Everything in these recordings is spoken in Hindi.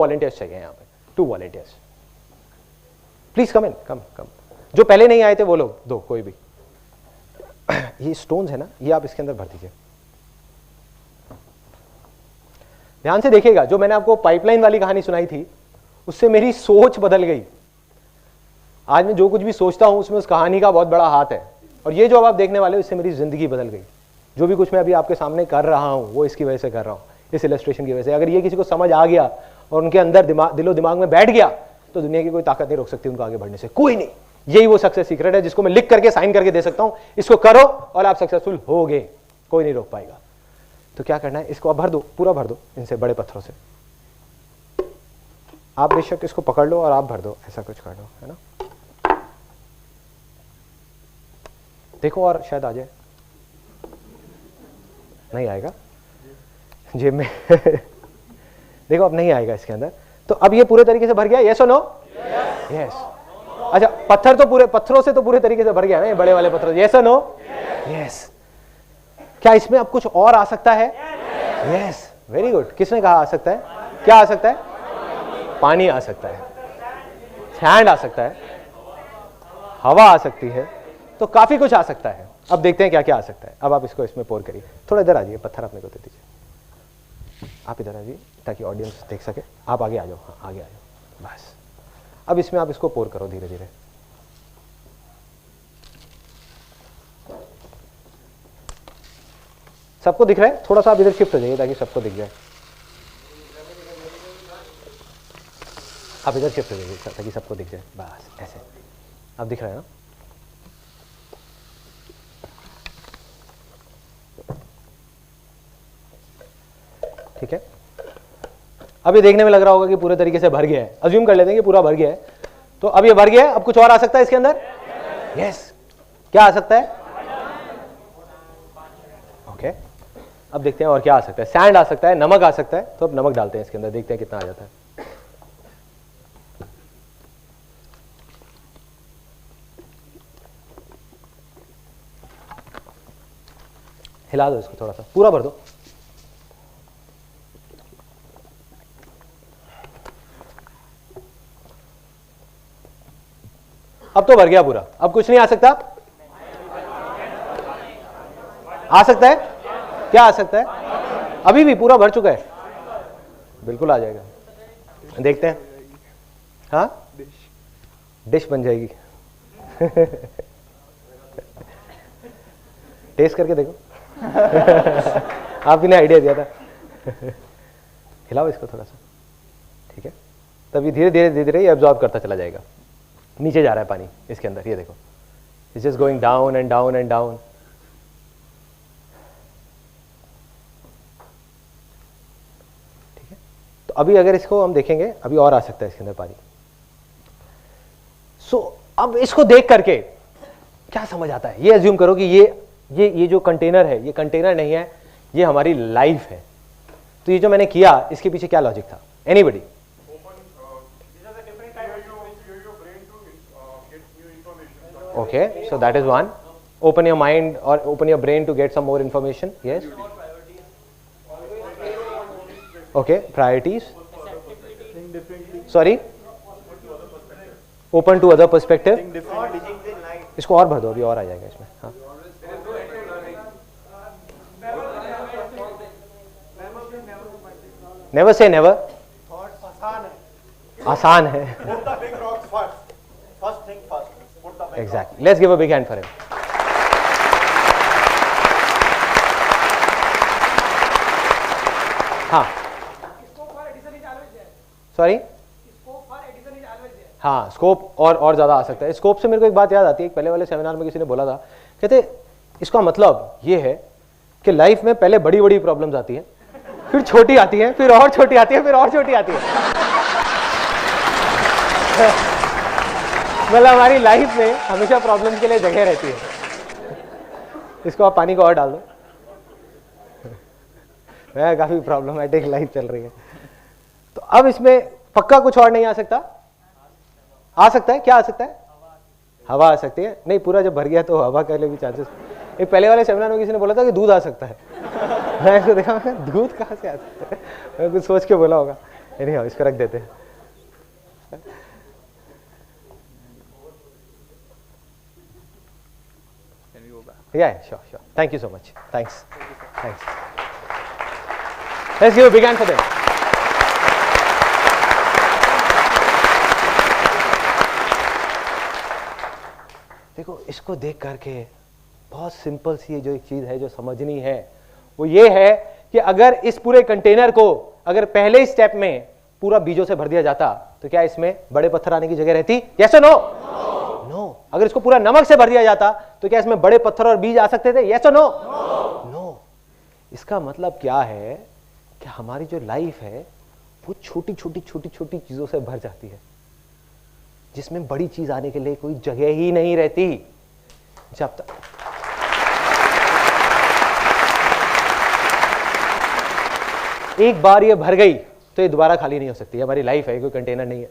वॉलंटियर्स चाहिए यहाँ पे, 2 वॉलंटियर्स। प्लीज कम इन, कम। जो पहले नहीं आए थे वो लोग दो, कोई भी। ये स्टोन्स है ना, ये आप इसके अंदर भर दीजिए। ध्यान से देखिएगा, जो मैंने आपको पाइपलाइन वाली कहानी सुनाई थी उससे मेरी सोच बदल गई। आज मैं जो कुछ भी सोचता हूं उसमें उस कहानी का बहुत बड़ा हाथ है, और ये जो अब आप देखने वाले हो इससे मेरी जिंदगी बदल गई। जो भी कुछ मैं अभी आपके सामने कर रहा हूं वो इसकी वजह से कर रहा हूं, इस इलस्ट्रेशन की वजह से। अगर ये किसी को समझ आ गया और उनके अंदर दिलो दिमाग में बैठ गया तो दुनिया की कोई ताकत नहीं रोक सकती उनको आगे बढ़ने से, कोई नहीं। यही वो सक्सेस सीक्रेट है जिसको मैं लिख करके साइन करके दे सकता हूं, इसको करो और आप सक्सेसफुल होगे, कोई नहीं रोक पाएगा। तो क्या करना है, इसको आप भर दो, पूरा भर दो इनसे, बड़े पत्थरों से। आप बेशक इसको पकड़ लो और आप भर दो, ऐसा कुछ कर दो, है ना। देखो और शायद आ जाए, नहीं आएगा जेब में। देखो अब नहीं आएगा इसके अंदर। तो अब ये पूरे तरीके से भर गया, यस और नो? यस। अच्छा, पत्थर तो पूरे, पत्थरों से तो पूरे तरीके से भर गया ना, बड़े वाले पत्थर, यस और नो? यस। क्या इसमें अब कुछ और आ सकता है? Yes, very good. किसने कहा आ सकता है? क्या आ सकता है? पानी आ सकता है, सैंड आ सकता है, हवा आ सकती है, तो काफी कुछ आ सकता है। अब देखते हैं क्या क्या आ सकता है। अब आप इसको इसमें पोर करिए। थोड़ा इधर आ जाइए, पत्थर अपने को दे दीजिए। आप इधर आ जाइए ताकि ऑडियंस देख सके। आप आगे आ जाओ, हाँ आगे आ जाओ, बस। अब इसमें आप इसको पोर करो धीरे धीरे। सबको दिख रहा है? थोड़ा सा आप इधर शिफ्ट हो जाइए ताकि सबको दिख जाए। आप इधर शिफ्ट हो जाइए ताकि सबको दिख जाए, बस ऐसे। अब दिख रहा है ना? ठीक है। अब ये देखने में लग रहा होगा कि पूरे तरीके से भर गया है। अज्यूम कर लेते हैं कि पूरा भर गया है। तो अब ये भर गया है, अब कुछ और आ सकता है इसके अंदर? यस। क्या आ सकता है? ओके, अब देखते हैं और क्या आ सकता है। सैंड आ सकता है, नमक आ सकता है। तो अब नमक डालते हैं इसके अंदर, देखते हैं कितना आ जाता है। हिला दो इसको, थोड़ा सा पूरा भर दो। अब तो भर गया पूरा, अब कुछ नहीं आ सकता? आ सकता है? क्या आ सकता है? अभी भी पूरा भर चुका है, बिल्कुल आ जाएगा। देखते हैं। हाँ, डिश बन जाएगी। टेस्ट करके देखो। आपने आइडिया दिया था। हिलाओ इसको थोड़ा सा, ठीक है। तभी धीरे धीरे धीरे धीरे ये एब्जॉर्ब करता चला जाएगा। नीचे जा रहा है पानी इसके अंदर, ये देखो, it's just going down and down and down. ठीक है। तो अभी अगर इसको हम देखेंगे, अभी और आ सकता है इसके अंदर पानी। अब इसको देख करके क्या समझ आता है? ये अज्यूम करो कि ये जो कंटेनर है, ये कंटेनर नहीं है, ये हमारी लाइफ है। तो ये जो मैंने किया, इसके पीछे क्या लॉजिक था? Anybody? Okay, so that is one. Open your mind or open your brain to get some more information. Yes. Okay, priorities. Sorry. Open to other perspective. इसको और भर दो, अभी और आ जाएगा इसमें। हाँ। Never say never. आसान है। Exactly. Let's give a big hand for him. हाँ, सॉरी, हाँ, स्कोप और ज्यादा आ सकता है। स्कोप से मेरे को एक बात याद आती है, पहले वाले सेमिनार में किसी ने बोला था, कहते इसका मतलब ये है कि लाइफ में पहले बड़ी बड़ी प्रॉब्लम्स आती हैं, फिर छोटी आती हैं, फिर और छोटी आती है, फिर और छोटी आती है। मतलब हमारी लाइफ में हमेशा प्रॉब्लम के लिए जगह रहती है। इसको आप पानी को और डाल दो। काफी प्रॉब्लमेटिक लाइफ चल रही है। तो अब इसमें पक्का कुछ और नहीं आ सकता? आ सकता है। क्या आ सकता है? हवा आ सकती है। नहीं, पूरा जब भर गया तो हवा के लिए भी चांसेस। एक पहले वाले सेमिनार में किसी ने बोला था कि दूध आ सकता है। मैं इसको देखा, दूध कहाँ से आ सकता है? मैं कुछ सोच के बोला होगा, नहीं, इसको रख देते हैं। Yeah, sure. Thank you so much. Thanks. Let's give a big hand for them. देखो, इसको देख करके बहुत सिंपल सी जो एक चीज है जो समझनी है वो ये है कि अगर इस पूरे कंटेनर को अगर पहले स्टेप में पूरा बीजों से भर दिया जाता तो क्या इसमें बड़े पत्थर आने की जगह रहती? यस और नो? नो। अगर इसको पूरा नमक से भर दिया जाता तो क्या इसमें बड़े पत्थर और बीज आ सकते थे? यस और नो? नो। इसका मतलब क्या है कि हमारी जो लाइफ है वो छोटी छोटी चीजों से भर जाती है, जिसमें बड़ी चीज आने के लिए कोई जगह ही नहीं रहती। जब तक एक बार ये भर गई तो ये दोबारा खाली नहीं हो सकती। हमारी लाइफ है, कोई कंटेनर नहीं है।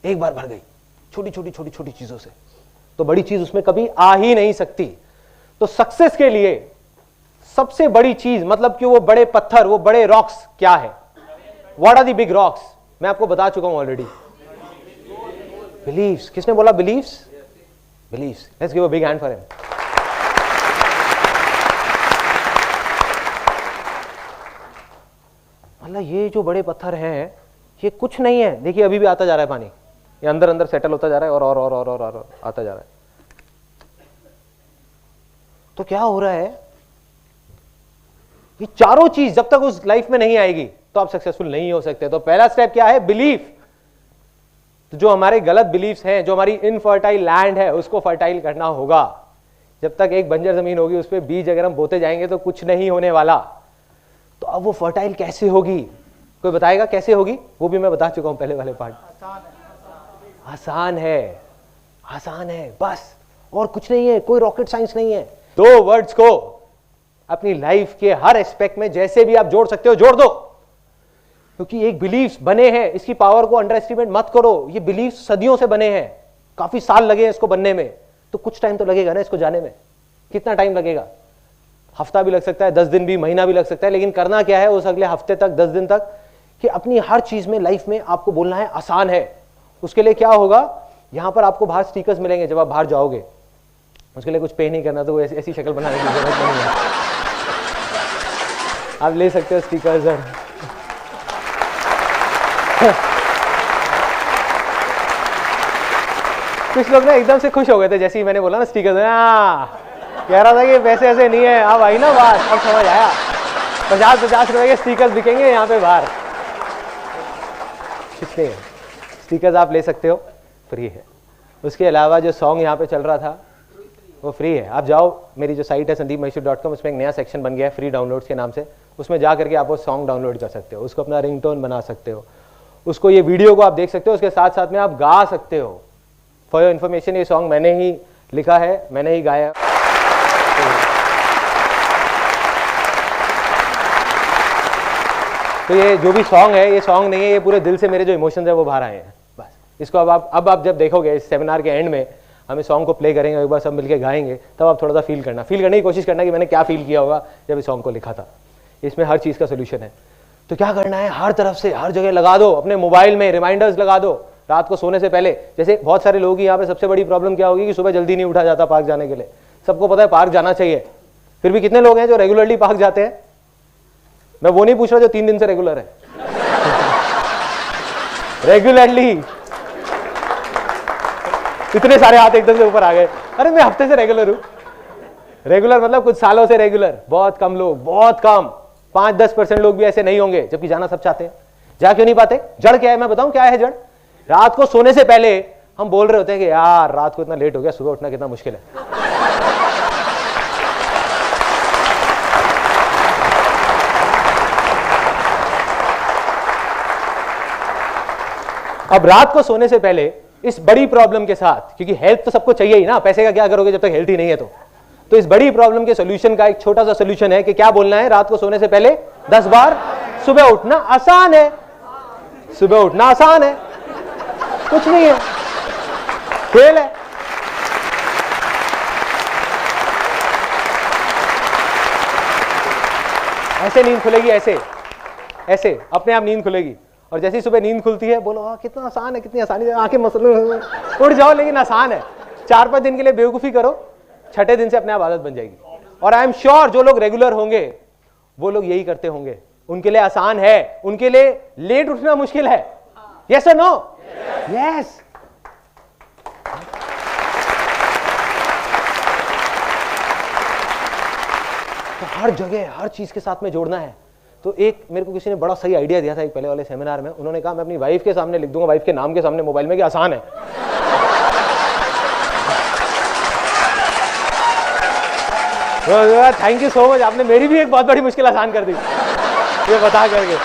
एक बार भर गई छोटी छोटी चीजों से तो बड़ी चीज उसमें कभी आ ही नहीं सकती। तो सक्सेस के लिए सबसे बड़ी चीज मतलब कि वो बड़े पत्थर, वो बड़े रॉक्स क्या है? What are the big rocks? मैं आपको बता चुका हूं ऑलरेडी। बिलीव्स। किसने बोला beliefs? Beliefs. Let's give a big hand for him. मतलब ये जो बड़े पत्थर हैं ये कुछ नहीं है। देखिए अभी भी आता जा रहा है पानी, ये अंदर अंदर सेटल होता जा रहा है और आता जा रहा है। तो क्या हो रहा है? ये चारों चीज जब तक उस लाइफ में नहीं आएगी तो आप सक्सेसफुल नहीं हो सकते। तो पहला स्टेप क्या है? बिलीफ। तो जो हमारे गलत बिलीफ्स हैं, जो हमारी इनफर्टाइल लैंड है, उसको फर्टाइल करना होगा। जब तक एक बंजर जमीन होगी उस पर बीज अगर हम बोते जाएंगे तो कुछ नहीं होने वाला। तो अब वो फर्टाइल कैसे होगी? कोई बताएगा कैसे होगी? वो भी मैं बता चुका हूं पहले वाले पार्ट। आसान है, आसान है बस, और कुछ नहीं है, कोई रॉकेट साइंस नहीं है। दो वर्ड्स को अपनी लाइफ के हर एस्पेक्ट में जैसे भी आप जोड़ सकते हो जोड़ दो, क्योंकि एक बिलीफ बने हैं, इसकी पावर को अंडर एस्टिमेट मत करो। ये बिलीफ सदियों से बने हैं, काफी साल लगे हैं इसको बनने में, तो कुछ टाइम तो लगेगा ना इसको जाने में। कितना टाइम लगेगा? हफ्ता भी लग सकता है, 10 दिन भी, महीना भी लग सकता है। लेकिन करना क्या है उस अगले हफ्ते तक, 10 दिन तक, कि अपनी हर चीज में लाइफ में आपको बोलना है आसान है। उसके लिए क्या होगा? यहां पर आपको बाहर स्टिकर्स मिलेंगे जब आप बाहर जाओगे। उसके लिए कुछ पे नहीं करना, तो ऐसी शक्ल बनाने की जरूरत नहीं है। आप ले सकते हो स्टिकर्स। और कुछ लोग ना एकदम से खुश हो गए थे जैसे ही मैंने बोला ना स्टिकर्स। कह रहा था कि पैसे ऐसे नहीं है। अब आई ना बात, अब समझ आया। 50-50 रुपए के स्टिकर्स बिकेंगे यहाँ पे बाहर। कितने स्टिकर्स आप ले सकते हो, फ्री है। उसके अलावा जो सॉन्ग यहाँ पे चल रहा था वो फ्री है। आप जाओ, मेरी जो साइट है sandeepmahishu.com, उसमें एक नया सेक्शन बन गया है फ्री डाउनलोड्स के नाम से। उसमें जा करके आप वो सॉन्ग डाउनलोड कर सकते हो, उसको अपना रिंगटोन बना सकते हो, उसको ये वीडियो को आप देख सकते हो, उसके साथ साथ में आप गा सकते हो। फॉर योर इन्फॉर्मेशन, ये सॉन्ग मैंने ही लिखा है, मैंने ही गाया। तो ये जो भी सॉन्ग है, ये सॉन्ग नहीं है, ये पूरे दिल से मेरे जो इमोशंस है वो बाहर आए हैं बस। इसको अब आप जब देखोगे इस सेमिनार के एंड में, हम इस सॉन्ग को प्ले करेंगे, एक बार सब मिलके गाएंगे, तब आप थोड़ा सा फील करने की कोशिश करना कि मैंने क्या फील किया होगा जब इस सॉन्ग को लिखा था। इसमें हर चीज़ का सोल्यूशन है। तो क्या करना है? हर तरफ से, हर जगह लगा दो, अपने मोबाइल में रिमाइंडर्स लगा दो रात को सोने से पहले। जैसे बहुत सारे लोगों की यहाँ पे सबसे बड़ी प्रॉब्लम क्या होगी कि सुबह जल्दी नहीं उठा जाता पार्क जाने के लिए। सबको पता है पार्क जाना चाहिए, फिर भी कितने लोग हैं जो रेगुलरली पार्क जाते हैं? मैं वो नहीं पूछ रहा जो 3 दिन से रेगुलर है। रेगुलरली इतने सारे हाथ एकदम से ऊपर आ गए। अरे मैं हफ्ते से रेगुलर हूं। रेगुलर मतलब कुछ सालों से रेगुलर। बहुत कम लोग, बहुत कम, 5-10% लोग भी ऐसे नहीं होंगे, जबकि जाना सब चाहते हैं। जा क्यों नहीं पाते? जड़ क्या है मैं बताऊं क्या है जड़? रात को सोने से पहले हम बोल रहे होते हैं कि यार रात को इतना लेट हो गया, सुबह उठना कितना मुश्किल है। अब रात को सोने से पहले इस बड़ी प्रॉब्लम के साथ, क्योंकि हेल्थ तो सबको चाहिए ही ना, पैसे का क्या करोगे जब तक हेल्थ ही नहीं है? तो इस बड़ी प्रॉब्लम के सॉल्यूशन का एक छोटा सा सॉल्यूशन है कि क्या बोलना है? रात को सोने से पहले 10 बार सुबह उठना आसान है। सुबह उठना आसान है, कुछ नहीं है, खेल है। ऐसे नींद खुलेगी, ऐसे ऐसे अपने आप नींद खुलेगी। और जैसे ही सुबह नींद खुलती है बोलो हाँ कितना आसान है, कितनी आसानी से आंखें मसले उड़ जाओ, लेकिन आसान है। 4-5 दिन के लिए बेवकूफ़ी करो, 6ठे दिन से अपने आप आदत बन जाएगी। और आई एम श्योर जो लोग रेगुलर होंगे वो लोग यही करते होंगे, उनके लिए आसान है, उनके लिए लेट उठना मुश्किल है। यस और नो? यस। तो हर जगह हर चीज के साथ में जोड़ना है। तो एक मेरे को किसी ने बड़ा सही आइडिया दिया था एक पहले वाले सेमिनार में, उन्होंने कहा मैं अपनी वाइफ के सामने लिख दूंगा, वाइफ के नाम के सामने मोबाइल में, कि आसान है। थैंक यू सो मच, आपने मेरी भी एक बहुत बड़ी मुश्किल आसान कर दी ये बता करके।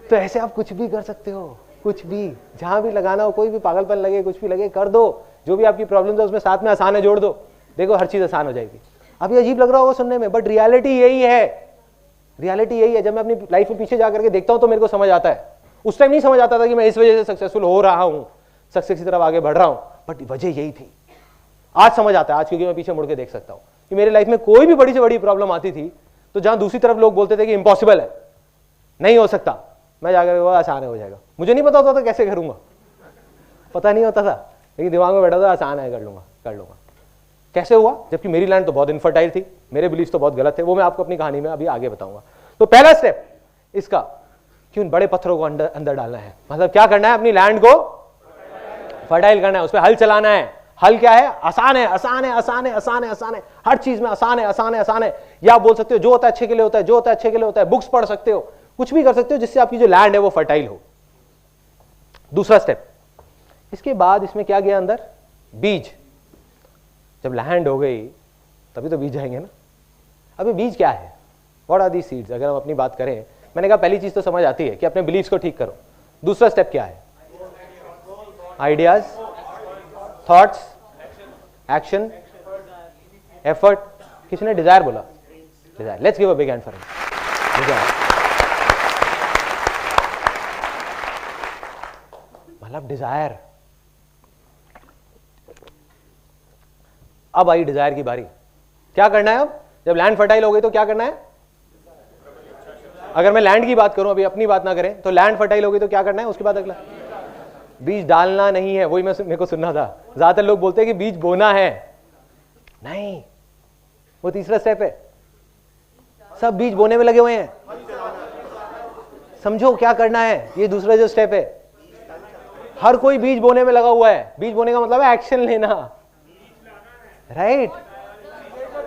तो ऐसे आप कुछ भी कर सकते हो, कुछ भी, जहां भी लगाना हो, कोई भी पागलपन लगे, कुछ भी लगे, कर दो। जो भी आपकी प्रॉब्लम है उसमें साथ में आसान है जोड़ दो, देखो हर चीज आसान हो जाएगी। अभी अजीब लग रहा होगा सुनने में, बट रियलिटी यही है, रियलिटी यही है। जब मैं अपनी लाइफ में पीछे जाकर के देखता हूं तो मेरे को समझ आता है। उस टाइम नहीं समझ आता था कि मैं इस वजह से सक्सेसफुल हो रहा हूं, सक्सेस की तरफ आगे बढ़ रहा हूं, बट वजह यही थी। आज समझ आता है, आज क्योंकि मैं पीछे मुड़ के देख सकता हूं कि मेरी लाइफ में कोई भी बड़ी से बड़ी प्रॉब्लम आती थी तो जहां दूसरी तरफ लोग बोलते थे कि इम्पॉसिबल है, नहीं हो सकता, मैं जाकर वो आसान हो जाएगा। मुझे नहीं पता होता था कैसे करूंगा, पता नहीं होता था, लेकिन दिमाग में बैठा था आसान है, कर लूंगा कर लूंगा। कैसे हुआ? जबकि मेरी लैंड तो बहुत इनफर्टाइल थी, मेरे बिलीफ तो बहुत गलत थे, वो मैं आपको अपनी कहानी में अभी आगे बताऊंगा। तो पहला स्टेप इसका कि उन बड़े पत्थरों को अंदर डालना है। मतलब क्या करना है? अपनी लैंड को फर्टाइल करना है, उस पर हल चलाना है। हल क्या है? आसान है, आसान है, आसान है, आसान है, आसान है, हर चीज में आसान है, आसान है, आसान है। या आप बोल सकते हो जो होता है अच्छे के लिए होता है, जो होता है अच्छे के लिए होता है। बुक्स पढ़ सकते हो, कुछ भी कर सकते हो जिससे आपकी जो लैंड है वो फर्टाइल हो। दूसरा स्टेप, इसके बाद इसमें क्या गया अंदर? बीज। जब लैंड हो गई तभी तो बीज जाएंगे ना। अभी बीज क्या है? What are the seeds? अगर हम अपनी बात करें, मैंने कहा पहली चीज तो समझ आती है कि अपने बिलीफ्स को ठीक करो। दूसरा स्टेप क्या है? Ideas, thoughts, action, effort. किसी ने डिजायर बोला? Desire. Let's give a big hand for him. Desire मतलब डिजायर। अब आई डिजायर की बारी। क्या करना है अब? जब लैंड फर्टाइल हो गई तो क्या करना है? अगर मैं लैंड की बात करूं, अभी अपनी बात ना करें, तो लैंड फर्टाइल हो गई तो क्या करना है? उसके बाद अगला बीज डालना नहीं है। वही मेरे को सुनना था, ज्यादातर लोग बोलते हैं कि बीज बोना है। नहीं, वो तीसरा स्टेप है। सब बीज बोने में लगे हुए हैं, समझो क्या करना है। ये दूसरा जो स्टेप है, हर कोई बीज बोने में लगा हुआ है। बीज बोने का मतलब है एक्शन लेना, राइट?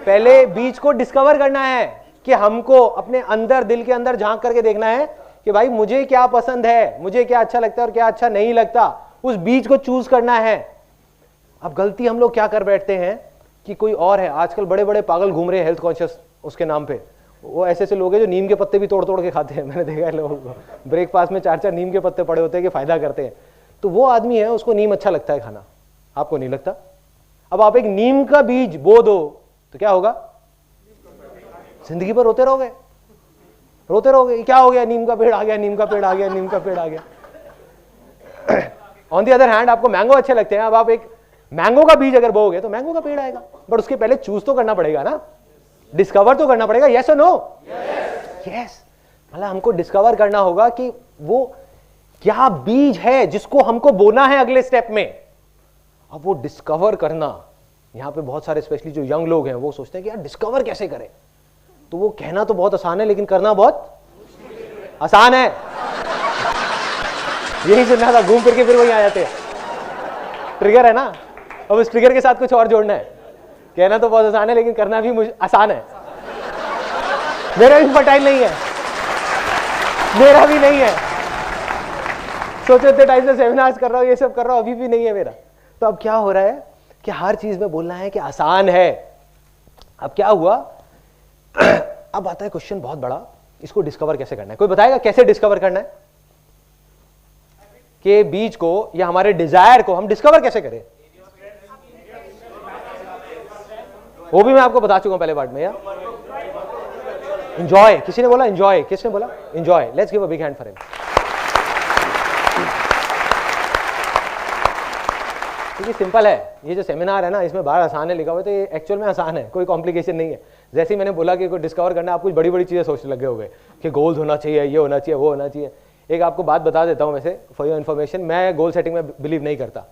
पहले बीज को डिस्कवर करना है कि हमको अपने अंदर, दिल के अंदर झांक करके देखना है कि भाई मुझे क्या पसंद है, मुझे क्या अच्छा लगता है और क्या अच्छा नहीं लगता। उस बीज को चूज करना है। अब गलती हम लोग क्या कर बैठते हैं कि कोई और है। आजकल बड़े बड़े पागल घूम रहे हैं हेल्थ कॉन्शियस उसके नाम पे। वो ऐसे ऐसे लोग हैं जो नीम के पत्ते भी तोड़ तोड़ के खाते हैं। मैंने देखा है लोगों को ब्रेकफास्ट में 4-4 नीम के पत्ते पड़े होते हैं कि फायदा करते हैं। तो वो आदमी है, उसको नीम अच्छा लगता है खाना, आपको नहीं लगता। अब आप एक नीम का बीज बो दो तो क्या होगा? जिंदगी भर रोते रहोगे, रोते रहोगे। क्या हो गया? नीम का पेड़ आ गया, नीम का पेड़ आ गया, नीम का पेड़ आ गया। ऑन दी अदर हैंड आपको मैंगो अच्छे लगते हैं। अब आप एक मैंगो का बीज अगर बोओगे तो मैंगो का पेड़ आएगा, बट उसके पहले चूज तो करना पड़ेगा ना, डिस्कवर तो करना पड़ेगा। यस और नो? यस। मतलब हमको डिस्कवर करना होगा कि वो क्या बीज है जिसको हमको बोना है अगले स्टेप में। अब वो डिस्कवर करना, यहां पे बहुत सारे स्पेशली जो यंग लोग हैं वो सोचते हैं कि यार डिस्कवर कैसे करें। तो वो कहना तो बहुत आसान है लेकिन करना बहुत आसान है। यही सुनना था, घूम फिर के फिर वही आ जाते हैं। ट्रिगर है ना, अब उस ट्रिगर के साथ कुछ और जोड़ना है। कहना तो बहुत आसान है लेकिन करना भी आसान है। मेरा भी फर्टाइल नहीं है, मेरा भी नहीं है। सोचो इतने टाइम से सेमिनार्स कर रहा हूं, ये सब कर रहा हूं, अभी भी नहीं है मेरा। तो अब क्या हो रहा है कि हर चीज में बोलना है कि आसान है। अब क्या हुआ? अब आता है क्वेश्चन बहुत बड़ा, इसको डिस्कवर कैसे करना है? कोई बताएगा कैसे डिस्कवर करना है कि बीज को या हमारे डिजायर को हम डिस्कवर कैसे करें? वो भी मैं आपको बता चुका हूं पहले पार्ट में। यार एंजॉय, किसी ने बोला एंजॉय? किसने बोला enjoy? Let's give a big hand for him. क्योंकि सिंपल है, ये जो सेमिनार है ना इसमें बाहर आसान है लिखा हुआ है, तो ये एक्चुअल में आसान है, कोई कॉम्प्लिकेशन नहीं है। जैसे ही मैंने बोला कि कोई डिस्कवर करना, आप कुछ बड़ी बड़ी चीज़ें सोचने लगे हो गए कि गोल्स होना चाहिए, ये होना चाहिए, वो होना चाहिए। एक आपको बात बता देता हूँ वैसे फॉर योर इन्फॉर्मेशन, मैं गोल सेटिंग में बिलीव नहीं करता।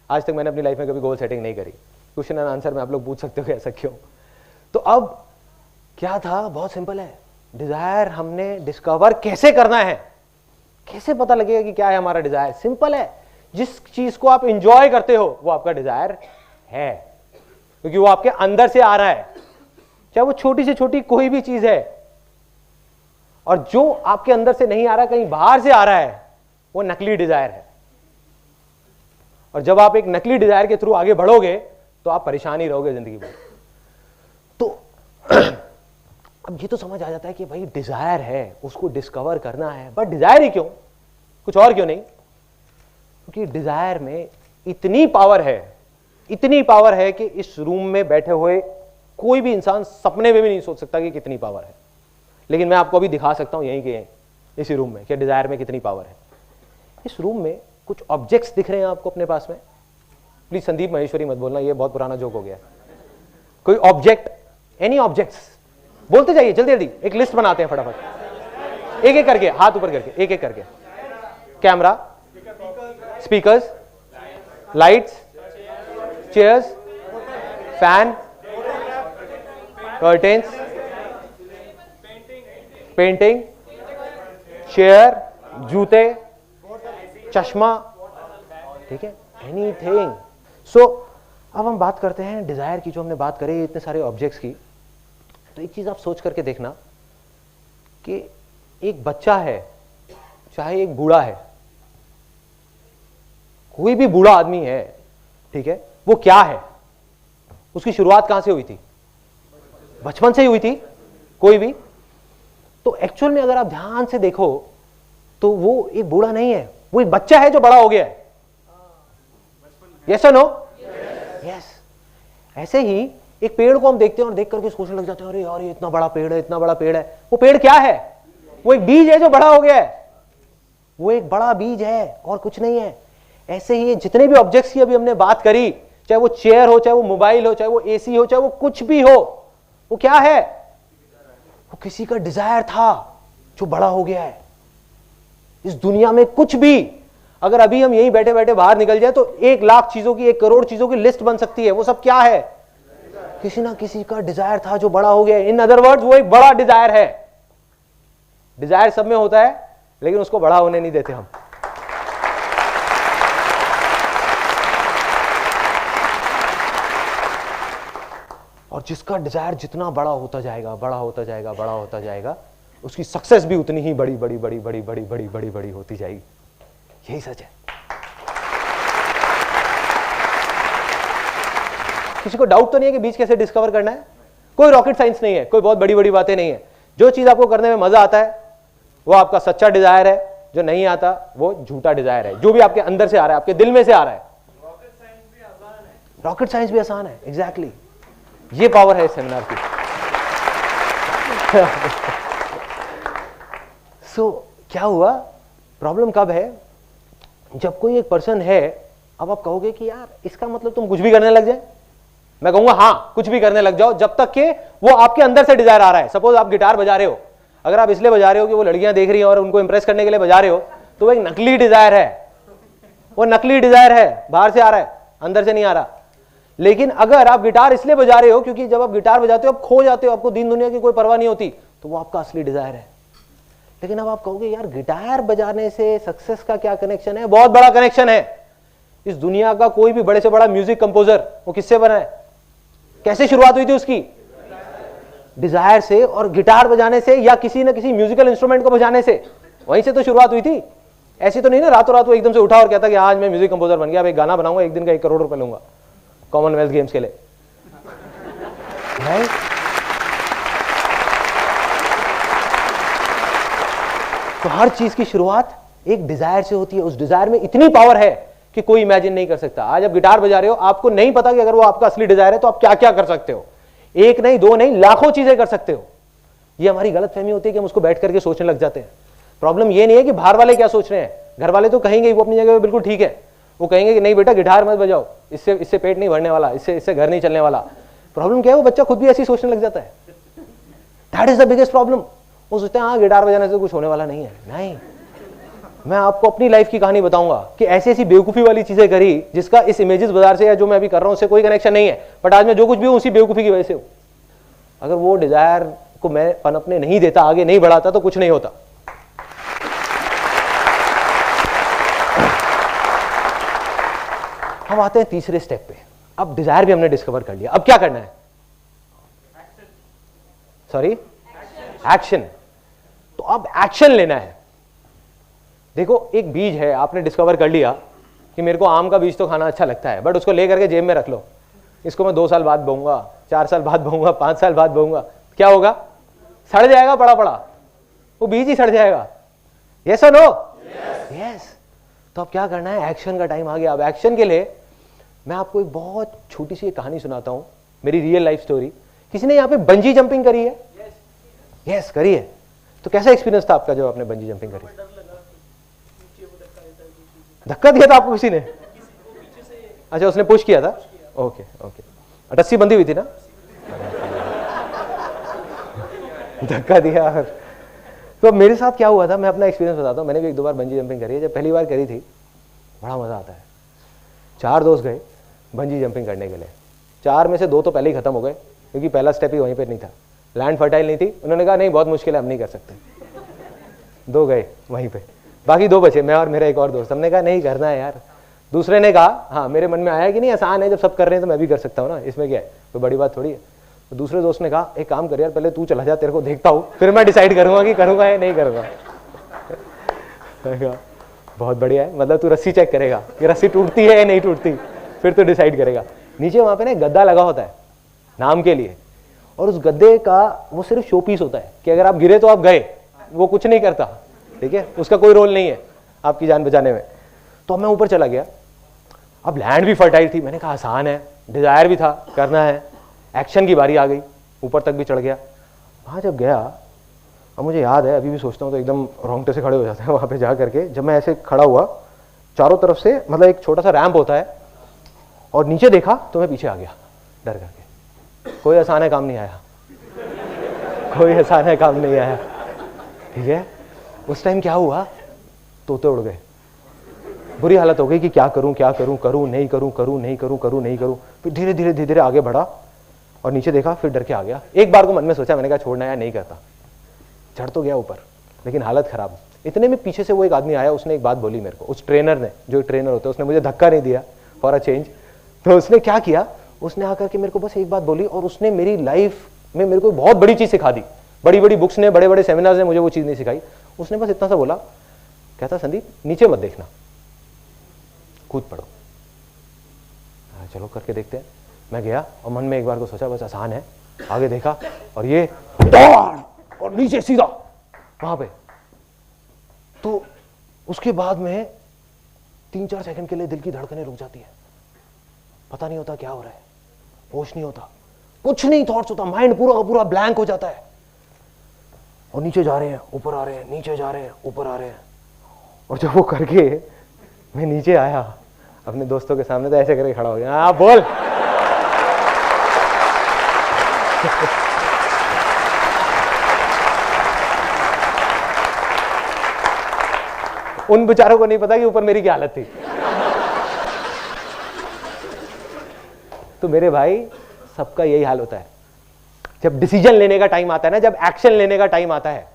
आज तक मैंने अपनी लाइफ में कभी गोल सेटिंग नहीं करी। क्वेश्चन एंड आंसर में आप लोग पूछ सकते हो ऐसा क्यों। तो अब क्या था, बहुत सिंपल है, डिजायर हमने डिस्कवर कैसे करना है, कैसे पता लगेगा कि क्या है हमारा डिजायर। सिंपल है, जिस चीज को आप इंजॉय करते हो वो आपका डिजायर है, क्योंकि वो आपके अंदर से आ रहा है, चाहे वो छोटी से छोटी कोई भी चीज है। और जो आपके अंदर से नहीं आ रहा, कहीं बाहर से आ रहा है, वो नकली डिजायर है। और जब आप एक नकली डिजायर के थ्रू आगे बढ़ोगे तो आप परेशान ही रहोगे जिंदगी भर। तो अब ये तो समझ आ जाता है कि भाई डिजायर है, उसको डिस्कवर करना है, बट डिजायर ही क्यों, कुछ और क्यों नहीं? क्योंकि डिजायर में इतनी पावर है, इतनी पावर है कि इस रूम में बैठे हुए कोई भी इंसान सपने में भी नहीं सोच सकता कि कितनी पावर है। लेकिन मैं आपको अभी दिखा सकता हूं यहीं के इसी रूम में कि डिजायर में कितनी पावर है। इस रूम में कुछ ऑब्जेक्ट्स दिख रहे हैं आपको अपने पास में। प्लीज संदीप महेश्वरी मत बोलना, ये बहुत पुराना जोक हो गया। कोई ऑब्जेक्ट, एनी ऑब्जेक्ट्स, बोलते जाइए जल्दी जल्दी, एक लिस्ट बनाते हैं फटाफट, एक एक करके, हाथ ऊपर करके, एक एक करके। Camera, speakers, lights, chairs, fan, curtains, painting, chair, जूते, चश्मा, ठीक है, एनीथिंग। सो अब हम बात करते हैं डिजायर की। जो हमने बात करी इतने सारे ऑब्जेक्ट्स की, तो एक चीज आप सोच करके देखना कि एक बच्चा है, चाहे एक बूढ़ा है, कोई भी बूढ़ा आदमी है, ठीक है, वो क्या है, उसकी शुरुआत कहां से हुई थी? बचपन से ही हुई थी कोई भी। तो एक्चुअल में अगर आप ध्यान से देखो तो वो एक बूढ़ा नहीं है, वो एक बच्चा है जो बड़ा हो गया है। यस और नो? यस। ऐसे ही एक पेड़ को हम देखते हैं और देख करके सोचने लग जाते हैं, अरे यार ये इतना बड़ा पेड़ है, इतना बड़ा पेड़ है। वो पेड़ क्या है? वो एक बीज है जो बड़ा हो गया है, वो एक बड़ा बीज है और कुछ नहीं है। ऐसे ही जितने भी ऑब्जेक्ट्स की अभी हमने बात करी, चाहे वो चेयर हो, चाहे वो मोबाइल हो, चाहे वो एसी हो, चाहे वो कुछ भी हो, वो क्या है? वो किसी का डिजायर था जो बड़ा हो गया है। इस दुनिया में कुछ भी, अगर अभी हम यहीं बैठे बैठे बाहर निकल जाए तो 1,00,000 चीजों की, 1 करोड़ चीजों की लिस्ट बन सकती है। वो सब क्या है? किसी ना किसी का डिजायर था जो बड़ा हो गया है। इन अदर वर्ड्स वो एक बड़ा डिजायर है। डिजायर सब में होता है लेकिन उसको बड़ा होने नहीं देते हम। और जिसका डिजायर जितना बड़ा होता जाएगा, बड़ा होता जाएगा, बड़ा होता जाएगा, उसकी सक्सेस भी उतनी ही बड़ी बड़ी बड़ी बड़ी बड़ी बड़ी बड़ी बड़ी होती जाएगी। यही सच है। किसी को डाउट तो नहीं है कि बीज कैसे डिस्कवर करना है? कोई रॉकेट साइंस नहीं है, कोई बहुत बड़ी बड़ी बातें नहीं है। जो चीज आपको करने में मजा आता है वो आपका सच्चा डिजायर है, जो नहीं आता वो झूठा डिजायर है। जो भी आपके अंदर से आ रहा है, आपके दिल में से आ रहा है। रॉकेट साइंस भी आसान है। रॉकेट साइंस भी आसान है, एग्जैक्टली। ये पावर है इस सेमिनार की। सो क्या हुआ, प्रॉब्लम कब है? जब कोई एक पर्सन है, अब आप कहोगे कि यार इसका मतलब तुम कुछ भी करने लग जाए। मैं कहूंगा हाँ, कुछ भी करने लग जाओ जब तक कि वो आपके अंदर से डिजायर आ रहा है। सपोज आप गिटार बजा रहे हो, अगर आप इसलिए बजा रहे हो कि वो लड़कियां देख रही हैं और उनको इंप्रेस करने के लिए बजा रहे हो, तो वो एक नकली डिजायर है। वो नकली डिजायर है, बाहर से आ रहा है, अंदर से नहीं आ रहा। लेकिन अगर आप गिटार इसलिए बजा रहे हो क्योंकि जब आप गिटार बजाते हो आप खो जाते हो, आपको दीन दुनिया की कोई परवाह नहीं होती, तो वो आपका असली डिजायर है। लेकिन अब आप कहोगे यार गिटार बजाने से सक्सेस का क्या कनेक्शन है? बहुत बड़ा कनेक्शन है। इस दुनिया का कोई भी बड़े से बड़ा म्यूजिक कंपोजर वो किससे बना है? कैसे शुरुआत हुई थी उसकी? डिजायर से, और गिटार बजाने से या किसी न किसी म्यूजिकल इंस्ट्रूमेंट को बजाने से, वहीं से तो शुरुआत हुई थी। ऐसी तो नहीं ना रातों रात वो एकदम से उठा और कहता कि आज मैं म्यूजिक कंपोजर बन गया, अब एक गाना बनाऊंगा, एक दिन का 1 करोड़ रुपए लूंगा कॉमनवेल्थ गेम्स के लिए। तो हर चीज की शुरुआत एक डिजायर से होती है। उस डिजायर में इतनी पावर है कि कोई इमेजिन नहीं कर सकता। आज आप गिटार बजा रहे हो, आपको नहीं पता कि अगर वो आपका असली डिजायर है तो आप क्या क्या कर सकते हो। एक नहीं, दो नहीं, लाखों चीजें कर सकते हो। ये हमारी गलतफहमी होती है कि हम उसको बैठ करके सोचने लग जाते हैं। प्रॉब्लम ये नहीं है कि बाहर वाले क्या सोच रहे हैं, घर वाले तो कहेंगे वो अपनी जगह पे बिल्कुल ठीक है। वो कहेंगे कि नहीं बेटा गिटार मत बजाओ, इससे इससे पेट नहीं भरने वाला, इससे इससे घर नहीं चलने वाला। प्रॉब्लम क्या है, वो बच्चा खुद भी ऐसी सोचने लग जाता है। That is the biggest problem. वो सोचते हैं हाँ गिटार बजाने से कुछ होने वाला नहीं है। नहीं, मैं आपको अपनी लाइफ की कहानी बताऊंगा कि ऐसी ऐसी बेवकूफी वाली चीजें करी जिसका इस इमेजेस बाजार से या जो मैं अभी कर रहा हूं उससे कोई कनेक्शन नहीं है, बट आज मैं जो कुछ भी हूं उसी बेवकूफी की वजह से हूं। अगर वो डिजायर को मैं पनपने नहीं देता, आगे नहीं बढ़ाता, तो कुछ नहीं होता। हम आते हैं तीसरे स्टेप पे। अब डिजायर भी हमने डिस्कवर कर लिया, अब क्या करना है? Sorry, action. तो अब एक्शन लेना है। देखो, एक बीज है, आपने डिस्कवर कर लिया कि मेरे को आम का बीज तो खाना अच्छा लगता है, बट उसको लेकर के जेब में रख लो। इसको मैं 2 साल बाद बोऊंगा, 4 साल बाद बोऊंगा, 5 साल बाद बोऊंगा, क्या होगा? सड़ जाएगा, पड़ा पड़ा वो बीज ही सड़ जाएगा। यस और नो? यस। तो अब क्या करना है? एक्शन का टाइम आ गया। अब एक्शन के लिए मैं आपको एक बहुत छोटी सी कहानी सुनाता हूं, मेरी रियल लाइफ स्टोरी। किसी ने यहाँ पे बंजी जंपिंग करी है? यस, करी है। तो कैसा एक्सपीरियंस था आपका जब आपने बंजी जंपिंग करी? धक्का दिया था आपको किसी ने? अच्छा, उसने पुश किया था। ओके ओके, रस्सी बंधी हुई थी ना? धक्का दिया। तो मेरे साथ क्या हुआ था, मैं अपना एक्सपीरियंस बताता हूँ। मैंने भी 1-2 बार बंजी जंपिंग करी है। जब पहली बार करी थी, बड़ा मजा आता है। 4 दोस्त गए बंजी जंपिंग करने के लिए। 4 में से 2 तो पहले ही खत्म हो गए, क्योंकि पहला स्टेप ही वहीं पे नहीं था, लैंड फर्टाइल नहीं थी। उन्होंने कहा नहीं बहुत मुश्किल है, हम नहीं कर सकते। 2 गए वहीं पे, बाकी 2 बचे, मैं और मेरा एक और दोस्त। हमने कहा नहीं करना है यार। दूसरे ने कहा हाँ, मेरे मन में आया कि नहीं आसान है, जब सब कर रहे हैं तो मैं भी कर सकता हूँ ना, इसमें क्या है, तो बड़ी बात थोड़ी है। तो दूसरे दोस्त ने कहा एक काम कर यार, पहले तू चला जा, तेरे को देखता हूँ, फिर मैं डिसाइड करूंगा कि करूंगा या नहीं करूंगा। बहुत बढ़िया है, मतलब तू रस्सी चेक करेगा कि रस्सी टूटती है या नहीं टूटती, फिर तो डिसाइड करेगा। नीचे वहां पे ना गद्दा लगा होता है नाम के लिए, और उस गद्दे का वो सिर्फ शो पीस होता है कि अगर आप गिरे तो आप गए, वो कुछ नहीं करता, ठीक है, उसका कोई रोल नहीं है आपकी जान बचाने में। तो मैं ऊपर चला गया। अब लैंड भी फर्टाइल थी, मैंने कहा आसान है, डिजायर भी था, करना है, एक्शन की बारी आ गई, ऊपर तक भी चढ़ गया। वहाँ जब गया, अब मुझे याद है, अभी भी सोचता हूँ तो एकदम रोंगटे से खड़े हो जाते हैं वहाँ पे जा करके। जब मैं ऐसे खड़ा हुआ, चारों तरफ से मतलब एक छोटा सा रैंप होता है, और नीचे देखा तो मैं पीछे आ गया डर करके। कोई आसान है काम नहीं आया, कोई आसान है काम नहीं आया, ठीक है। उस टाइम क्या हुआ, तोते उड़ गए, बुरी हालत हो गई कि क्या करूं क्या करूं, करूं नहीं करूं, करूं नहीं करूं, करूं नहीं करूं। फिर धीरे धीरे धीरे धीरे आगे बढ़ा और नीचे देखा, फिर डर के आ गया। एक बार को मन में सोचा, मैंने कहा छोड़ना है, नहीं करता। चढ़ तो गया ऊपर, लेकिन हालत खराब। इतने में पीछे से वो एक आदमी आया, उसने एक बात बोली मेरे को, उस ट्रेनर ने, जो ट्रेनर होता है, उसने मुझे धक्का नहीं दिया फॉर अ चेंज। तो उसने क्या किया, उसने आकर के मेरे को बस एक बात बोली, और उसने मेरी लाइफ में मेरे को बहुत बड़ी चीज सिखा दी। बड़ी बड़ी बुक्स ने, बड़े बड़े सेमिनार्स ने मुझे वो चीज नहीं सिखाई। उसने बस इतना सा बोला, कहता संदीप नीचे मत देखना, कूद पड़ो। चलो करके देखते हैं। मैं गया और मन में एक बार को सोचा बस आसान है, आगे देखा और ये दौड़ और नीचे सीधा वहां पे। तो उसके बाद में 3-4 सेकंड के लिए दिल की धड़कनें रुक जाती है, पता नहीं होता क्या हो रहा है, होश नहीं होता, कुछ नहीं थॉट्स होता, माइंड पूरा का पूरा ब्लैंक हो जाता है। और नीचे जा रहे हैं, ऊपर आ रहे हैं, नीचे जा रहे हैं, ऊपर आ रहे हैं। और जब वो करके मैं नीचे आया अपने दोस्तों के सामने, तो ऐसे करके खड़ा हो गया, हाँ बोल। उन बेचारों को नहीं पता कि ऊपर मेरी क्या हालत थी। तो मेरे भाई, सबका यही हाल होता है जब डिसीजन लेने का टाइम आता है ना, जब एक्शन लेने का टाइम आता है,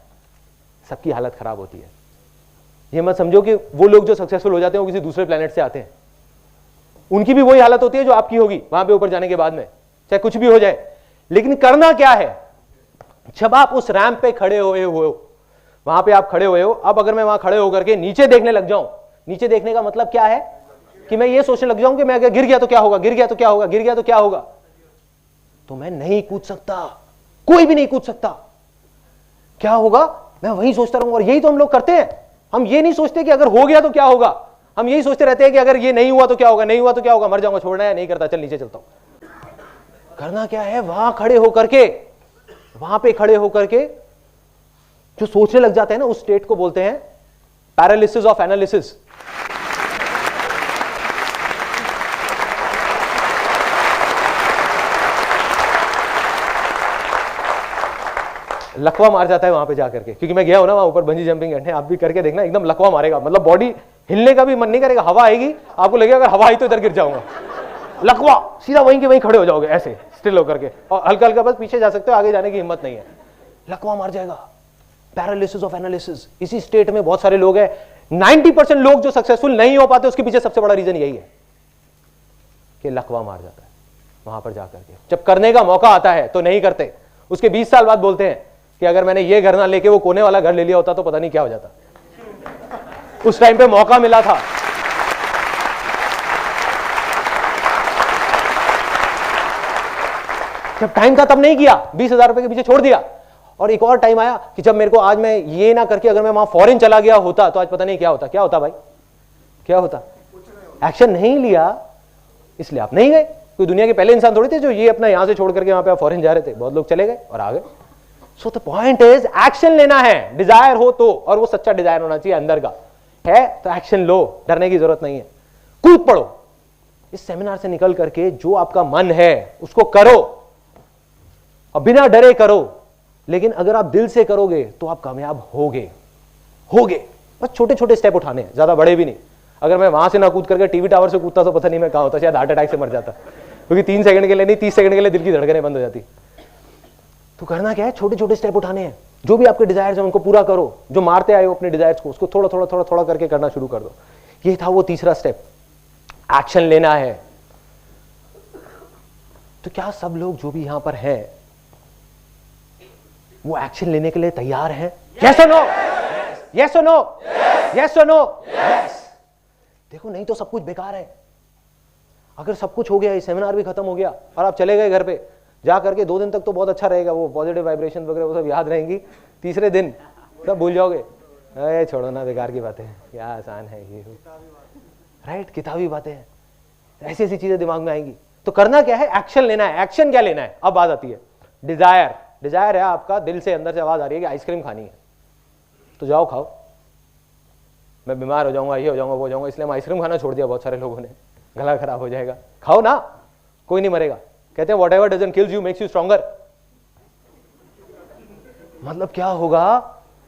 सबकी हालत खराब होती है। ये मत समझो कि वो लोग जो सक्सेसफुल हो जाते हैं वो किसी दूसरे प्लेनेट से आते हैं, उनकी भी वही हालत होती है जो आपकी होगी वहां पे ऊपर जाने के बाद में, चाहे कुछ भी हो जाए। लेकिन करना क्या है, जब आप उस रैंप पे खड़े हुए हो, वहां पे आप खड़े हुए हो, अब अगर मैं वहां खड़े होकर के नीचे देखने लग जाऊं, नीचे देखने का मतलब क्या है कि मैं ये सोचने लग जाऊं कि मैं अगर गिर गया तो क्या होगा, गिर गया तो क्या होगा, गिर गया तो क्या होगा, तो मैं नहीं कूद सकता, कोई भी नहीं कूद सकता। क्या होगा, मैं वही सोचता रहूंगा। और यही तो हम लोग करते हैं, हम ये नहीं सोचते कि अगर हो गया तो क्या होगा, हम यही सोचते रहते हैं कि अगर ये नहीं हुआ तो क्या होगा, नहीं हुआ तो क्या होगा, मर जाऊंगा, छोड़ना है, नहीं करता, चल नीचे चलता हूं। करना क्या है, वहां खड़े होकर के, वहां पे खड़े होकर के जो सोचने लग जाते हैं ना, उस स्टेट को बोलते हैं पैरालिसिस ऑफ एनालिसिस। लकवा मार जाता है वहां पे जाकर के, क्योंकि मैं गया हूं ना वहां ऊपर बंजी जंपिंग करने, आप भी करके देखना, एकदम लकवा मारेगा, मतलब बॉडी हिलने का भी मन नहीं करेगा, हवा आएगी आपको लगेगा अगर हवा आई तो इधर गिर जाऊंगा, लकवा सीधा वहीं के वहीं खड़े हो जाओगे ऐसे स्टिल होकर के, और हल्का हल्का बस पीछे जा सकते हो, आगे जाने की हिम्मत नहीं है, लकवा मार जाएगा, पैरालिसिस ऑफ एनालिसिस। इसी स्टेट में बहुत सारे लोग हैं, 90% लोग जो सक्सेसफुल नहीं हो पाते उसके पीछे सबसे बड़ा रीजन यही है कि लकवा मार जाता है वहां पर जाकर के। जब करने का मौका आता है तो नहीं करते, उसके 20 साल बाद बोलते हैं कि अगर मैंने ये घर ना लेके वो कोने वाला घर ले लिया होता तो पता नहीं क्या हो जाता, उस टाइम पे मौका मिला था। जब टाइम था तब नहीं किया, 20,000 रुपए के पीछे छोड़ दिया, और एक और टाइम आया कि जब मेरे को आज मैं ये ना करके अगर मैं वहां फॉरेन चला गया होता तो आज पता नहीं क्या होता। क्या होता भाई, क्या होता? एक्शन नहीं लिया इसलिए आप नहीं गए। कोई दुनिया के पहले इंसान थोड़ी थे जो ये अपना यहां से छोड़ करके वहां पे फॉरेन जा रहे थे, बहुत लोग चले गए और आ गए। So the point is action लेना है, डिजायर हो तो, और वो सच्चा डिजायर होना चाहिए अंदर का है तो एक्शन लो, डरने की जरूरत नहीं है, कूद पड़ो। इस सेमिनार से निकल करके जो आपका मन है उसको करो और बिना डरे करो, लेकिन अगर आप दिल से करोगे तो आप कामयाब होगे। बस छोटे छोटे स्टेप उठाने हैं, ज्यादा बड़े भी नहीं। अगर मैं वहां से ना कूद करके टीवी टावर से कूदता तो पता नहीं मैं कहां होता, शायद हार्ट अटैक से मर जाता, क्योंकि 3 सेकंड के लिए नहीं 30 सेकंड के लिए दिल की धड़कनें बंद हो जाती। तो करना क्या है, छोटे छोटे स्टेप उठाने हैं, जो भी आपके डिजायर्स हैं उनको पूरा करो, जो मारते आए हो अपने डिजायर्स को उसको थोड़ा थोड़ा थोड़ा थोड़ा करके करना शुरू कर दो। ये था वो तीसरा स्टेप, एक्शन लेना है। तो क्या सब लोग जो भी यहां पर हैं वो एक्शन लेने के लिए तैयार हैं? यस और नो, यस और नो, यस और नो, यस। देखो नहीं तो सब कुछ बेकार है। अगर सब कुछ हो गया, ये सेमिनार भी खत्म हो गया और आप चले गए घर पे, जा करके 2 दिन तक तो बहुत अच्छा रहेगा, वो पॉजिटिव वाइब्रेशन वगैरह वो सब याद रहेंगी, तीसरे दिन सब भूल जाओगे, अरे छोड़ो ना बेकार की बातें, क्या आसान है ये, राइट, किताबी बातें हैं, ऐसी ऐसी चीजें दिमाग में आएंगी। तो करना क्या है, एक्शन लेना है। एक्शन क्या लेना है? अब बात आती है डिजायर। डिजायर है आपका, दिल से अंदर से आवाज आ रही है कि आइसक्रीम खानी है, तो जाओ खाओ। मैं बीमार हो जाऊंगा, ये हो जाऊंगा, वो हो जाऊंगा, इसलिए हम आइसक्रीम खाना छोड़ दिया बहुत सारे लोगों ने, गला खराब हो जाएगा। खाओ ना, कोई नहीं मरेगा। कहते हैं whatever doesn't kills you makes you stronger. मतलब क्या होगा,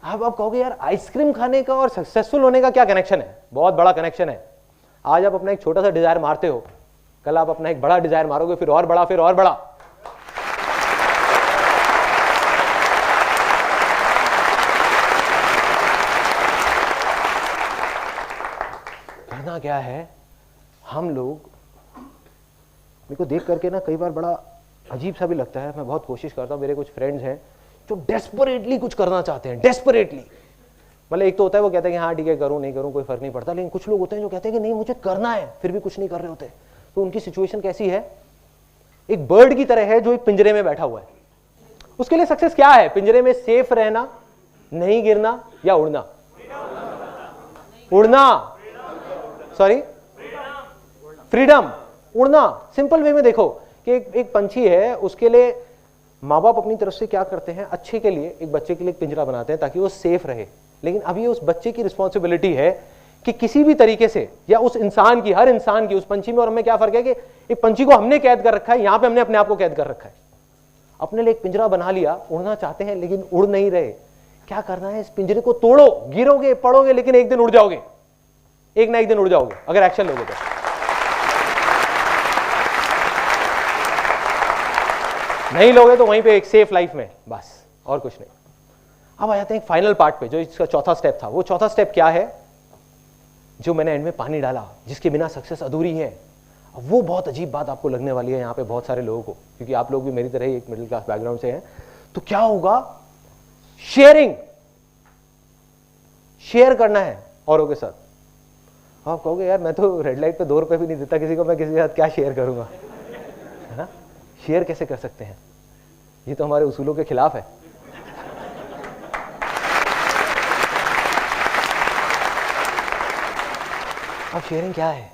आप कहोगे यार आइसक्रीम खाने का और सक्सेसफुल होने का क्या कनेक्शन है? बहुत बड़ा कनेक्शन है। आज आप अपना एक छोटा सा डिजायर मारते हो, कल आप अपना एक बड़ा डिजायर मारोगे, फिर और बड़ा, फिर और बड़ा। करना क्या है, हम लोग, मेरे को देख करके ना कई बार बड़ा अजीब सा भी लगता है। मैं बहुत कोशिश करता हूँ, मेरे कुछ फ्रेंड्स हैं जो डेस्परेटली कुछ करना चाहते हैं, डेस्परेटली। मतलब एक तो होता है वो कहता है कि हाँ ठीक है करूँ नहीं करूँ कोई फर्क नहीं पड़ता, लेकिन कुछ लोग होते हैं जो कहते हैं कि नहीं मुझे करना है, फिर भी कुछ नहीं कर रहे होते। तो उनकी सिचुएशन कैसी है? एक बर्ड की तरह है जो एक पिंजरे में बैठा हुआ है। उसके लिए सक्सेस क्या है? पिंजरे में सेफ रहना, नहीं गिरना, या उड़ना? उड़ना, सॉरी, फ्रीडम, उड़ना। सिंपल वे में देखो कि एक पंछी है, उसके लिए माँ बाप अपनी तरफ से क्या करते हैं, अच्छे के लिए एक बच्चे के लिए एक पिंजरा बनाते हैं ताकि वो सेफ रहे। लेकिन अब ये उस बच्चे की रिस्पॉन्सिबिलिटी है कि किसी भी तरीके से, या उस इंसान की, हर इंसान की, उस पंछी में और हमें क्या फर्क है कि एक पंछी को हमने कैद कर रखा है, यहां पे हमने अपने आप को कैद कर रखा है। अपने लिए एक पिंजरा बना लिया, उड़ना चाहते हैं लेकिन उड़ नहीं रहे। क्या करना है, इस पिंजरे को तोड़ो, गिरोगे पड़ोगे लेकिन एक दिन उड़ जाओगे, एक ना एक दिन उड़ जाओगे अगर एक्शन लोगे तो। नहीं लोगे तो वहीं पे एक सेफ लाइफ में, बस और कुछ नहीं। अब आ जाते हैं फाइनल पार्ट पे, जो इसका चौथा स्टेप था। वो चौथा स्टेप क्या है, जो मैंने एंड में पानी डाला, जिसके बिना सक्सेस अधूरी है। अब वो बहुत अजीब बात आपको लगने वाली है यहाँ पे बहुत सारे लोगों को, क्योंकि आप लोग भी मेरी तरह ही एक मिडिल क्लास बैकग्राउंड से हैं। तो क्या होगा, शेयरिंग, शेयर करना है औरों के साथ। आप कहोगे यार मैं तो रेड लाइट पे 2 रुपए भी नहीं देता किसी को, मैं किसी के साथ क्या शेयर करूंगा, है ना? शेयर कैसे कर सकते हैं, ये तो हमारे उसूलों के खिलाफ है। अब शेयरिंग क्या है,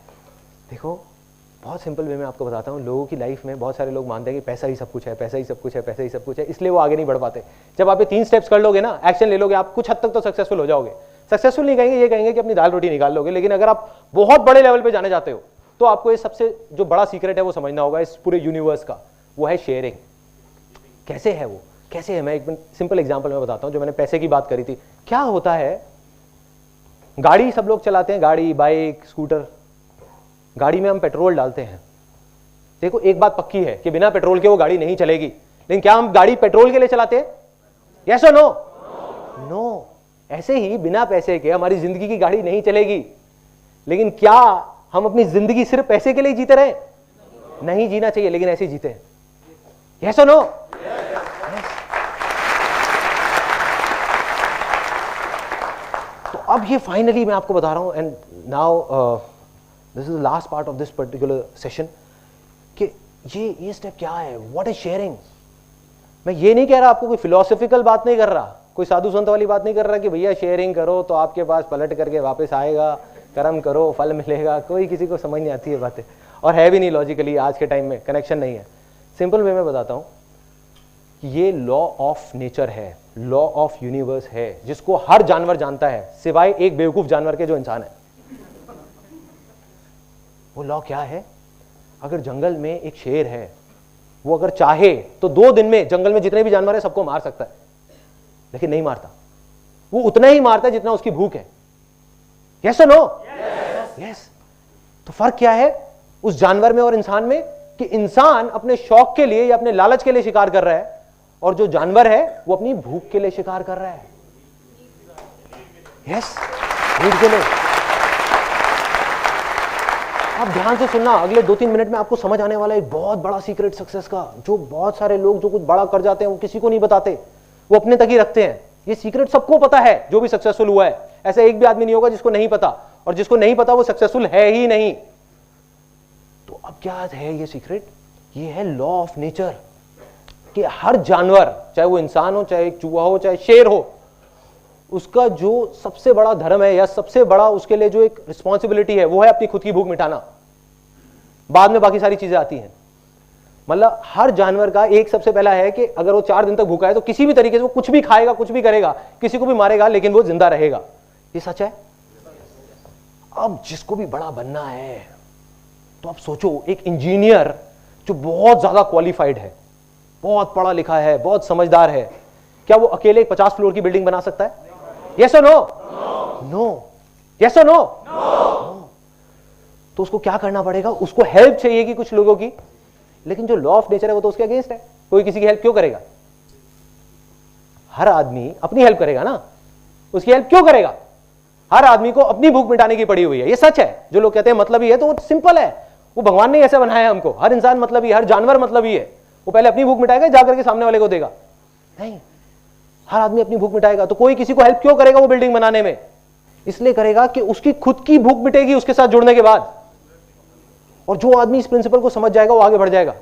देखो बहुत सिंपल वे में आपको बताता हूँ। लोगों की लाइफ में बहुत सारे लोग मानते हैं कि पैसा ही सब कुछ है, पैसा ही सब कुछ है, पैसा ही सब कुछ है, इसलिए वो आगे नहीं बढ़ पाते। जब आप ये 3 स्टेप्स कर लोगे ना, एक्शन ले लोगे, आप कुछ हद तक तो सक्सेसफुल हो जाओगे। सक्सेसफुल नहीं कहेंगे, ये कहेंगे कि अपनी दाल रोटी निकाल लोगे। लेकिन अगर आप बहुत बड़े लेवल पे जाने जाते हो तो आपको ये सबसे जो बड़ा सीक्रेट है वो समझना होगा इस पूरे यूनिवर्स का, वो है शेयरिंग। कैसे है वो, कैसे है, मैं एक सिंपल एग्जांपल में बताता हूं। जो मैंने पैसे की बात करी थी, क्या होता है, गाड़ी सब लोग चलाते हैं, गाड़ी, बाइक, स्कूटर, गाड़ी में हम पेट्रोल डालते हैं। देखो एक बात पक्की है कि बिना पेट्रोल के वो गाड़ी नहीं चलेगी, लेकिन क्या हम गाड़ी पेट्रोल के लिए चलाते हैं? यस और नो? नो। ऐसे ही बिना पैसे के हमारी जिंदगी की गाड़ी नहीं चलेगी, लेकिन क्या हम अपनी जिंदगी सिर्फ पैसे के लिए जीते रहे? नहीं जीना चाहिए, लेकिन ऐसे ही जीते हैं। यस और नो? तो अब ये फाइनली मैं आपको बता रहा हूं, and now this is the last part of this particular session, कि ये स्टेप क्या है, व्हाट इज शेयरिंग। मैं ये नहीं कह रहा, आपको कोई फिलोसॉफिकल बात नहीं कर रहा, कोई साधु संत वाली बात नहीं कर रहा कि भैया शेयरिंग करो तो आपके पास पलट करके वापस आएगा, कर्म करो फल मिलेगा। कोई किसी को समझ नहीं आती है बातें, और है भी नहीं लॉजिकली, आज के टाइम में कनेक्शन नहीं है। सिंपल वे में बताता हूं, ये लॉ ऑफ नेचर है, लॉ ऑफ यूनिवर्स है, जिसको हर जानवर जानता है सिवाय एक बेवकूफ जानवर के जो इंसान है। वो लॉ क्या है? अगर जंगल में एक शेर है, वो अगर चाहे तो 2 दिन में जंगल में जितने भी जानवर है सबको मार सकता है, लेकिन नहीं मारता। वो उतना ही मारता है जितना उसकी भूख है। यस और नो? यस। तो फर्क क्या है उस जानवर में और इंसान में, कि इंसान अपने शौक के लिए या अपने लालच के लिए शिकार कर रहा है, और जो जानवर है वो अपनी भूख के लिए शिकार कर रहा है। यस, भूख के लिए। आप ध्यान से सुनना, अगले 2-3 मिनट में आपको समझ आने वाला है एक बहुत बड़ा सीक्रेट सक्सेस का, जो बहुत सारे लोग जो कुछ बड़ा कर जाते हैं वो किसी को नहीं बताते, वो अपने तक ही रखते हैं। ये सीक्रेट सबको पता है जो भी सक्सेसफुल हुआ है, ऐसा एक भी आदमी नहीं होगा जिसको नहीं पता, और जिसको नहीं पता वो सक्सेसफुल है ही नहीं। तो अब क्या है ये सीक्रेट? ये है लॉ ऑफ नेचर, कि हर जानवर, चाहे वो इंसान हो, चाहे चूहा हो, चाहे शेर हो, उसका जो सबसे बड़ा धर्म है या सबसे बड़ा उसके लिए जो एक रिस्पॉन्सिबिलिटी है, वो है अपनी खुद की भूख मिटाना। बाद में बाकी सारी चीजें आती हैं। मतलब हर जानवर का एक सबसे पहला है कि अगर वो 4 दिन तक भूखा है तो किसी भी तरीके से वो कुछ भी खाएगा, कुछ भी करेगा, किसी को भी मारेगा, लेकिन वो जिंदा रहेगा। ये सच है। अब जिसको भी बड़ा बनना है, तो आप सोचो एक इंजीनियर जो बहुत ज्यादा क्वालिफाइड है, बहुत पढ़ा लिखा है, बहुत समझदार है, क्या वो अकेले एक 50 फ्लोर की बिल्डिंग बना सकता है? यस और नो? नो। यस और नो? तो उसको क्या करना पड़ेगा? उसको हेल्प चाहिए कि कुछ लोगों की, लेकिन जो लॉ ऑफ नेचर है वो तो उसके अगेंस्ट है। कोई किसी की हेल्प क्यों करेगा? हर आदमी अपनी हेल्प करेगा ना, उसकी हेल्प क्यों करेगा? हर आदमी को अपनी भूख मिटाने की पड़ी हुई है। ये सच है। जो लोग कहते हैं मतलब ही है, तो वो सिंपल है, वो भगवान ने ऐसे बनाया है हमको। हर इंसान मतलब ही, हर जानवर मतलब ही है। वो पहले अपनी भूख मिटाएगा, जाकर के सामने वाले को देगा? नहीं, हर आदमी अपनी भूख मिटाएगा। तो कोई किसी को हेल्प क्यों करेगा वो बिल्डिंग बनाने में? इसलिए करेगा कि उसकी खुद की भूख मिटेगी उसके साथ जुड़ने के बाद। और जो आदमी इस प्रिंसिपल को समझ जाएगा वो आगे बढ़ जाएगा।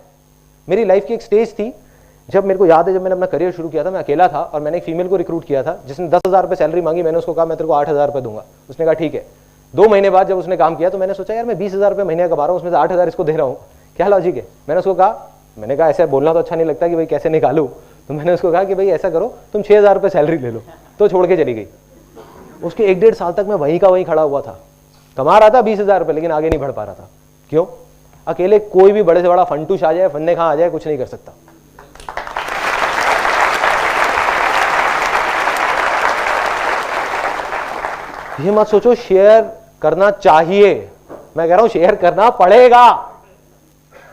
मेरी लाइफ की एक स्टेज थी, जब मेरे को याद है, जब मैंने अपना करियर शुरू किया था, मैं अकेला था और मैंने एक फीमेल को रिक्रूट किया था जिसने 10,000 रुपये सैलरी मांगी। मैंने उसको कहा मैं तेरे को 8,000 रुपये दूंगा। उसने कहा ठीक है। 2 महीने बाद जब उसने काम किया तो मैंने सोचा यार मैं 20,000 रुपये महीने कमा रहा हूँ, उसमें से 8,000 इसको दे रहा हूँ, क्या लॉजिक है? मैंने उसको कहा ऐसा बोलना तो अच्छा नहीं लगता कि भाई कैसे निकालूं, तो मैंने उसको कहा कि भाई ऐसा करो तुम 6,000 रुपये सैलरी ले लो। तो छोड़ के चली गई। उसके 1-1.5 साल तक मैं वहीं का वहीं खड़ा हुआ था, कमा रहा था 20,000 रुपये, लेकिन आगे नहीं बढ़ पा रहा था। क्यों? अकेले कोई भी बड़े से बड़ा फंटूश आ जाए, फन्ने खां आ जाए, कुछ नहीं कर सकता। ये मत सोचो शेयर करना चाहिए, मैं कह रहा हूं शेयर करना पड़ेगा।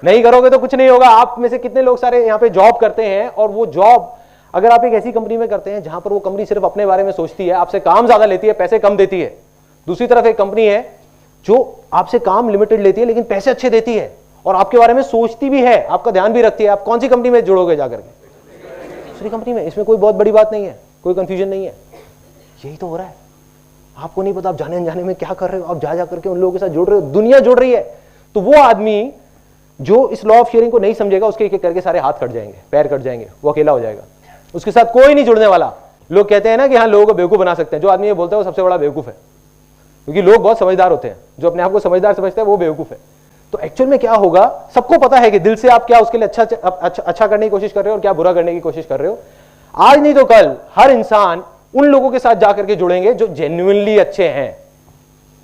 नहीं करोगे तो कुछ नहीं होगा। आप में से कितने लोग सारे यहां पे जॉब करते हैं, और वो जॉब अगर आप एक ऐसी कंपनी में करते हैं जहां पर वो कंपनी सिर्फ अपने बारे में सोचती है, आपसे काम ज्यादा लेती है, पैसे कम देती है। दूसरी तरफ एक कंपनी है जो आपसे काम लिमिटेड लेती है लेकिन पैसे अच्छे देती है और आपके बारे में सोचती भी है, आपका ध्यान भी रखती है। आप कौन सी कंपनी में जुड़ोगे जाकर के? दूसरी कंपनी में। इसमें कोई बहुत बड़ी बात नहीं है, कोई कंफ्यूजन नहीं है। यही तो हो रहा है। आपको नहीं पता आप जाने अनजाने में क्या कर रहे हो, आप जा करके उन लोगों के साथ जुड़ रहे हो, दुनिया जुड़ रही है। तो वो आदमी जो इस लॉ ऑफ शेयरिंग को नहीं समझेगा, उसके एक एक करके सारे हाथ कट जाएंगे, पैर कट जाएंगे, वो अकेला हो जाएगा, उसके साथ कोई नहीं जुड़ने वाला। लोग कहते हैं ना कि हाँ लोगों को बेवकूफ बना सकते हैं। जो आदमी ये बोलता है वो सबसे बड़ा बेवकूफ है, क्योंकि लोग बहुत समझदार होते हैं। जो अपने आप को समझदार समझते हैं वो बेवकूफ है। तो एक्चुअल में क्या होगा, सबको पता है कि दिल से आप क्या उसके लिए अच्छा करने की कोशिश कर रहे हो और क्या बुरा करने की कोशिश कर रहे हो। आज नहीं तो कल हर इंसान उन लोगों के साथ जाकर के जुड़ेंगे जो जेन्युइनली अच्छे हैं,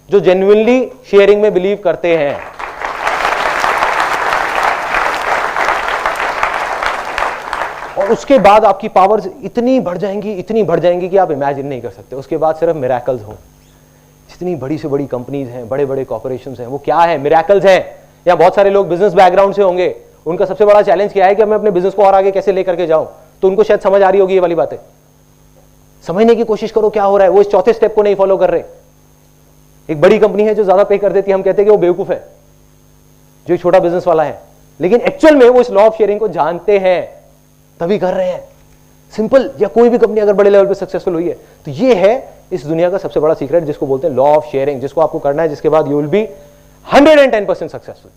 जो जेन्युइनली शेयरिंग में बिलीव करते हैं। और उसके बाद आपकी पावर्स इतनी बढ़ जाएंगी कि आप इमेजिन नहीं कर सकते। उसके बाद सिर्फ मिरेकल्स हों। जितनी बड़ी से बड़ी कंपनीज हैं, बड़े बड़े कॉर्पोरेशंस हैं, वो क्या है? मिरेकल्स हैं। या बहुत सारे लोग बिजनेस बैकग्राउंड से होंगे, उनका सबसे बड़ा चैलेंज क्या है कि मैं अपने बिजनेस को और आगे कैसे लेकर के जाऊं। तो उनको शायद समझ आ रही होगी ये वाली बातें। समझने की कोशिश करो क्या हो रहा है। वो इस चौथे स्टेप को नहीं फॉलो कर रहे। एक बड़ी कंपनी है जो ज्यादा पे कर देती है, हम कहते हैं कि वो बेवकूफ है, जो एक छोटा बिजनेस वाला है, लेकिन एक्चुअल में वो इस लॉ ऑफ शेयरिंग को जानते हैं, तभी कर रहे हैं। सिंपल। या कोई भी कंपनी अगर बड़े लेवल पे सक्सेसफुल हुई है, तो ये है इस दुनिया का सबसे बड़ा सीक्रेट, जिसको बोलते हैं लॉ ऑफ शेयरिंग, जिसको आपको करना है, जिसके बाद यू विल बी 110% सक्सेसफुल।